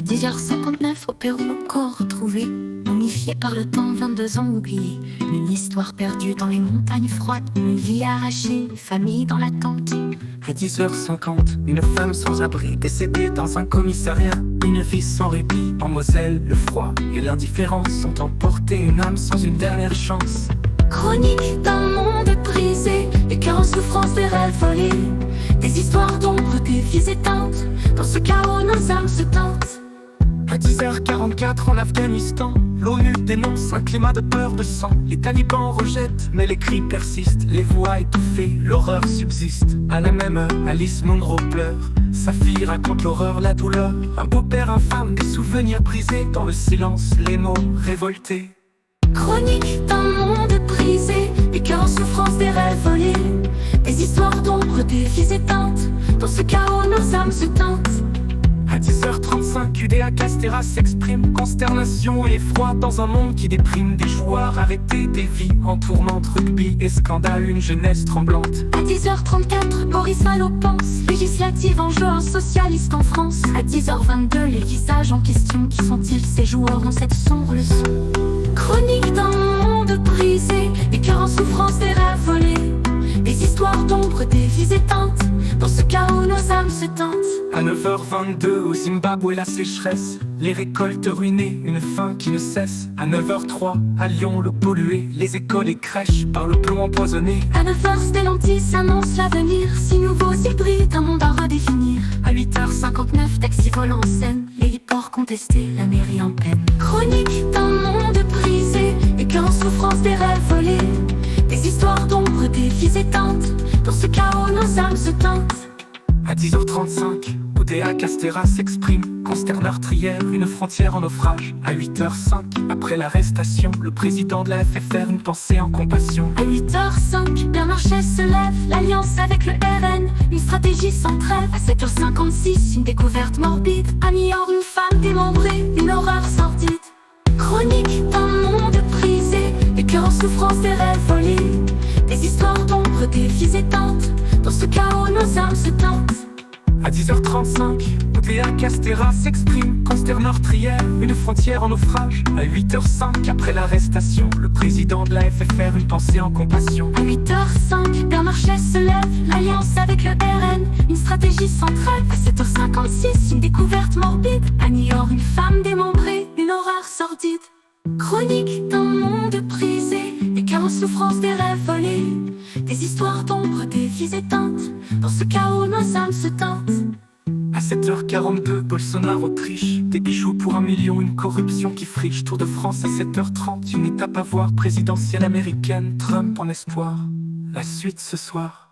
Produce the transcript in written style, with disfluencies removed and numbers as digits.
À 10h59 au Pérou, corps retrouvé, momifié par le temps, 22 ans oubliés. Une histoire perdue dans les montagnes froides, une vie arrachée, une famille dans l'attente. À 10h50, une femme sans abri, décédée dans un commissariat. Une vie sans répit, en Moselle, le froid et l'indifférence ont emporté une âme sans une dernière chance. Chronique d'un monde brisé, des cœurs en souffrance, des rêves volés, des histoires d'ombre, des vies éteintes. Dans ce chaos, nos âmes se tentent. À 10h44 en Afghanistan, l'ONU dénonce un climat de peur, de sang. Les talibans rejettent, mais les cris persistent. Les voix étouffées, l'horreur subsiste. À la même heure, Alice Munro pleure. Sa fille raconte l'horreur, la douleur. Un beau-père infâme, des souvenirs brisés. Dans le silence, les mots révoltés. Chronique d'un monde brisé, des cœurs en souffrance, des rêves volés, des histoires d'ombre, des vies éteintes. Dans ce chaos, nos âmes se tentent. À 10h35, UDA Castéra s'exprime. Consternation et effroi dans un monde qui déprime. Des joueurs arrêtés, des vies en tourmente. Rugby et scandale, une jeunesse tremblante. À 10h34, Boris Vallaud pense. Législative en jeu, un socialiste en France. À 10h22, les visages en question. Qui sont-ils ces joueurs dans cette sombre leçon? Chronique d'un monde brisé, des cœurs en souffrance, des rêves volés, des histoires d'ombre, des vies éteintes. Dans ce chaos, nos âmes se tentent. À 9h22 au Zimbabwe, la sécheresse, les récoltes ruinées, une faim qui ne cesse. À 9h03 à Lyon, l'eau polluée, les écoles et crèches par le plomb empoisonné. À 9h, Stellantis annonce l'avenir, 6 nouveaux hybrides, un monde à redéfinir. À 8h59, taxi vole en scène, l'héliport contesté, la mairie en peine. Chronique d'un monde brisé, des cœurs en souffrance, des rêves volés, des histoires d'ombre, des vies éteintes. Dans ce chaos, nos âmes se tentent. À 10h35, UDA Castéra s'exprime. Consternatrière, une frontière en naufrage. À 8h05, après l'arrestation, le président de la FFR, une pensée en compassion. À 8h05, Bernard Chesse se lève, l'alliance avec le RN, une stratégie sans trêve. À 7h56, une découverte morbide, à Niort, une femme démembrée, une horreur sordide. Chronique d'un monde brisé, des cœurs en souffrance, des rêves volés, des histoires d'ombre, des vies éteintes. Dans ce chaos, nos âmes se tentent. À 10h35, UDA Castéra s'exprime. Consternatrière, une frontière en naufrage. À 8h05, après l'arrestation, le président de la FFR, une pensée en compassion. À 8h05, Bernard Chesse se lève, l'alliance avec le RN, une stratégie sans trêve. À 7h56, une découverte morbide, à Niort, une femme démembrée, une horreur sordide. Chronique d'un monde brisé, des cœurs en souffrance, des rêves volés, des histoires d'ombre, des vies éteintes. Dans ce chaos, nos âmes se tentent. À 7h42, Bolsonaro triche. Des bijoux pour 1 million, une corruption qui friche. Tour de France à 7h30, une étape à voir. Présidentielle américaine, Trump en espoir. La suite ce soir.